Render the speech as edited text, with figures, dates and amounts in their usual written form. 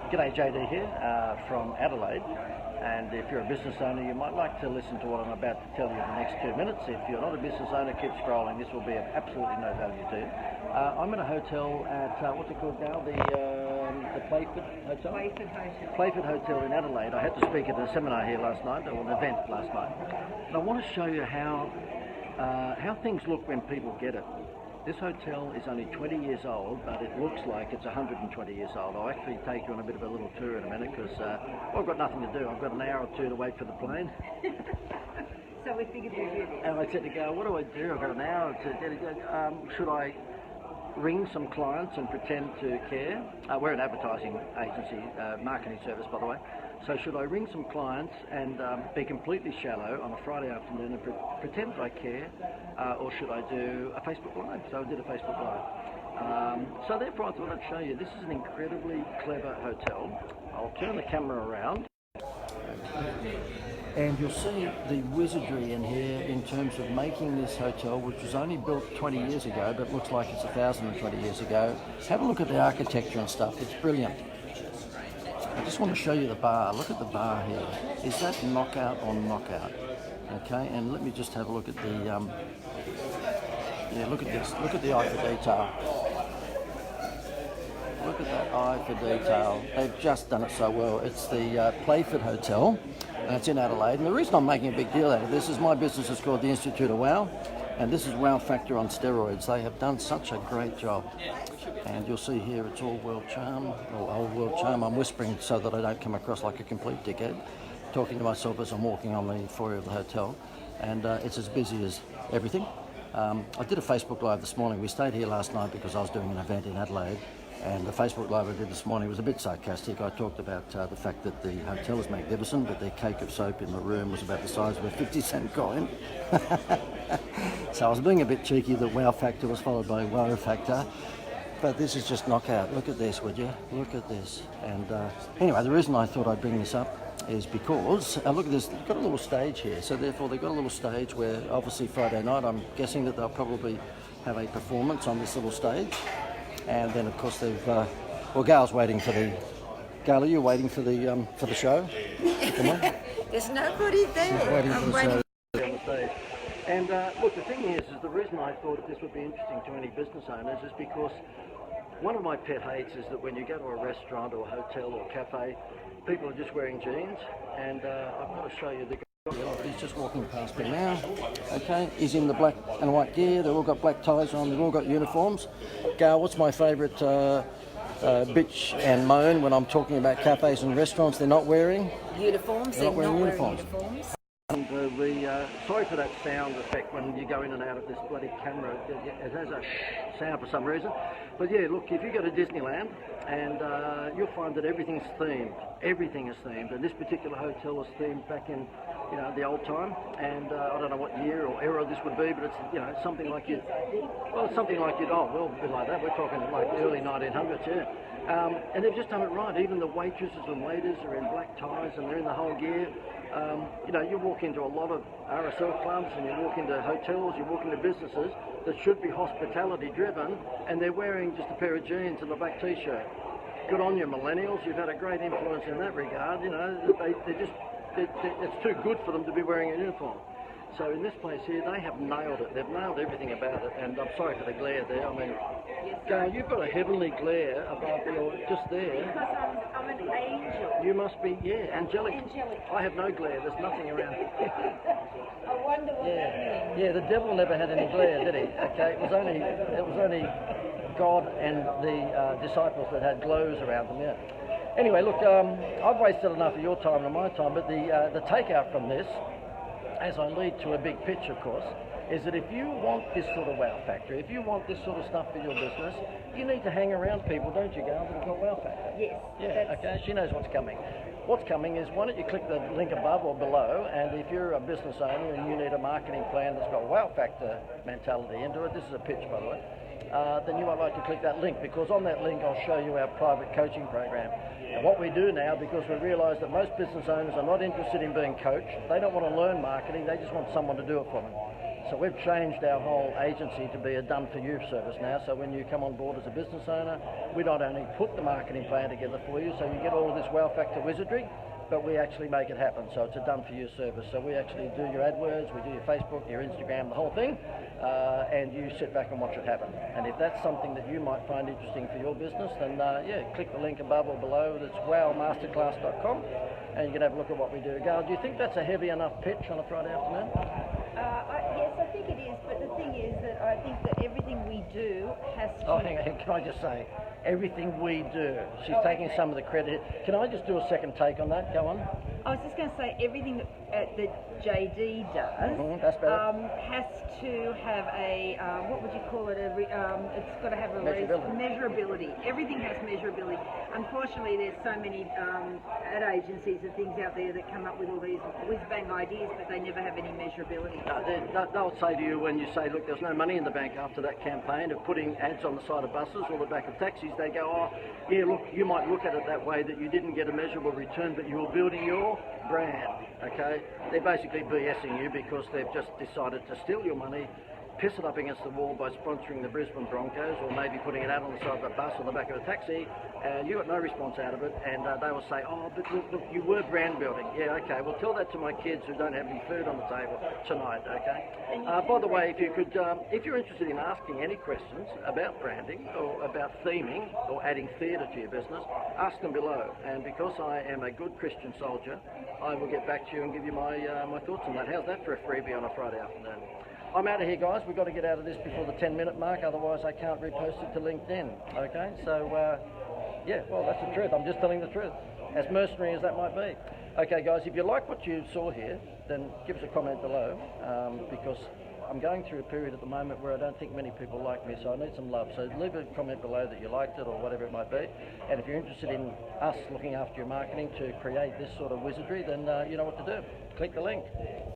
G'day, JD here from Adelaide, and if you're a business owner you might like to listen to what I'm about to tell you in the next 2 minutes. If you're not a business owner, keep scrolling, this will be of absolutely no value to you. I'm in a hotel at, what's it called now, the Playford Hotel? Playford Hotel in Adelaide. I had to speak at a seminar here last night, or an event last night, and I want to show you how things look when people get it. This hotel is only 20 years old, but it looks like it's 120 years old. I'll actually take you on a bit of a little tour in a minute because I've got nothing to do. I've got an hour or two to wait for the plane. So we figured we'd do this. And I said to go, what do I do? I've got an hour or two. Should I ring some clients and pretend to care? We're an advertising agency, marketing service, by the way. So should I ring some clients and be completely shallow on a Friday afternoon and pretend that I care, or should I do a Facebook Live? So I did a Facebook Live. So therefore I thought I'd show you, this is an incredibly clever hotel. I'll turn the camera around. And you'll see the wizardry in here in terms of making this hotel, which was only built 20 years ago, but looks like it's 1,020 years ago. Have a look at the architecture and stuff, it's brilliant. I just want to show you the bar. Look at the bar here. Is that knockout on knockout? Okay, and let me just have a look at the, yeah, look at this. Look at the eye for detail. Look at that eye for detail. They've just done it so well. It's the Playford Hotel, and it's in Adelaide. And the reason I'm making a big deal out of this is my business is called the Institute of Wow, and this is Wow Factor on steroids. They have done such a great job. And you'll see here it's all world charm, or old world charm. I'm whispering so that I don't come across like a complete dickhead, talking to myself as I'm walking on the foyer of the hotel. And it's as busy as everything. I did a Facebook Live this morning. We stayed here last night because I was doing an event in Adelaide. And the Facebook Live I did this morning was a bit sarcastic. I talked about the fact that the hotel is magnificent, but their cake of soap in the room was about the size of a 50-cent coin. So I was being a bit cheeky that Wow Factor was followed by Wow Factor. But this is just knockout. Look at this, would you? Look at this. And anyway, the reason I thought I'd bring this up is because, look at this, they've got a little stage here. So therefore they've got a little stage where obviously Friday night, I'm guessing that they'll probably have a performance on this little stage. And then of course they've, well, Gail's waiting for the, Gail, are you waiting for the show? Come on. There's nobody there. She's waiting I'm for the show on the stage. And look, the thing is the reason I thought this would be interesting to any business owners is because one of my pet hates is that when you go to a restaurant or a hotel or cafe, people are just wearing jeans, and I've got to show you the guy. He's just walking past me now. Okay, he's in the black and white gear. They've all got black ties on. They've all got uniforms. Gail, what's my favourite bitch and moan when I'm talking about cafes and restaurants? They're not wearing uniforms. They're not wearing uniforms. And sorry for that sound effect when you go in and out of this bloody camera. It has a sound for some reason. But yeah, look, if you go to Disneyland, and you'll find that everything's themed. Everything is themed, and this particular hotel is themed back in, you know, the old time. And I don't know what year or era this would be, but it's, you know, something like you. Well, it's something like you. Oh, well, a bit like that. We're talking like the early 1900s, yeah. And they've just done it right. Even the waitresses and waiters are in black ties and they're in the whole gear. You know, you walk into a lot of RSL clubs and you walk into hotels, you walk into businesses that should be hospitality driven, and they're wearing just a pair of jeans and a black t-shirt. Good on you, millennials. You've had a great influence in that regard. You know, it's too good for them to be wearing a uniform. So in this place here, they have nailed it. They've nailed everything about it. And I'm sorry for the glare there. I mean, Gail, you've got a heavenly glare above your, just there. Because I'm an angel. You must be, yeah, angelic. I have no glare. There's nothing around. I wonder what that means. Yeah, the devil never had any glare, did he? Okay, it was only God and the disciples that had glows around them. Yeah. Anyway, look, I've wasted enough of your time and my time, but the takeout from this, as I lead to a big pitch, of course, is that if you want this sort of wow factor, if you want this sort of stuff for your business, you need to hang around people, don't you, Gail, that have got wow factor? Yes. Yeah, okay, she knows what's coming. What's coming is, why don't you click the link above or below, and if you're a business owner and you need a marketing plan that's got wow factor mentality into it, this is a pitch, by the way, then you might like to click that link, because on that link I'll show you our private coaching program. And what we do now, because we realise that most business owners are not interested in being coached, they don't want to learn marketing, they just want someone to do it for them. So we've changed our whole agency to be a done-for-you service now. So when you come on board as a business owner, we not only put the marketing plan together for you, so you get all of this wow factor wizardry, but we actually make it happen. So it's a done-for-you service. So we actually do your AdWords, we do your Facebook, your Instagram, the whole thing, and you sit back and watch it happen. And if that's something that you might find interesting for your business, then yeah, click the link above or below. That's wowmasterclass.com, and you can have a look at what we do. Gail, do you think that's a heavy enough pitch on a Friday afternoon? Yes, I think it is. But the thing is that I think that everything we do has to... Oh, hang on, can I just say, everything we do. She's taking some of the credit. Can I just do a second take on that? Go on. I was just going to say everything that JD does That's better. has to have a what would you call it? It's got to have a measurability. Everything has measurability. Unfortunately, there's so many ad agencies and things out there that come up with all these whiz-bang ideas, but they never have any measurability. They'll say to you when you say, look, there's no money in the bank after that campaign of putting ads on the side of buses or the back of taxis, they go, oh, yeah, look, you might look at it that way, that you didn't get a measurable return, but you were building your brand, okay? They're basically BSing you because they've just decided to steal your money, piss it up against the wall by sponsoring the Brisbane Broncos, or maybe putting it out on the side of a bus or the back of a taxi. You got no response out of it, and they will say, oh, but look, you were brand building. Yeah, okay, well, tell that to my kids who don't have any food on the table tonight, okay? By the way, if you could, if you're interested in asking any questions about branding or about theming or adding theatre to your business, ask them below. And because I am a good Christian soldier, I will get back to you and give you my thoughts on that. How's that for a freebie on a Friday afternoon? I'm out of here, guys. We've got to get out of this before the 10-minute mark, otherwise I can't repost it to LinkedIn, okay? So, yeah, well, that's the truth. I'm just telling the truth, as mercenary as that might be. Okay, guys, if you like what you saw here, then give us a comment below, because I'm going through a period at the moment where I don't think many people like me, so I need some love. So leave a comment below that you liked it or whatever it might be. And if you're interested in us looking after your marketing to create this sort of wizardry, then you know what to do. Click the link.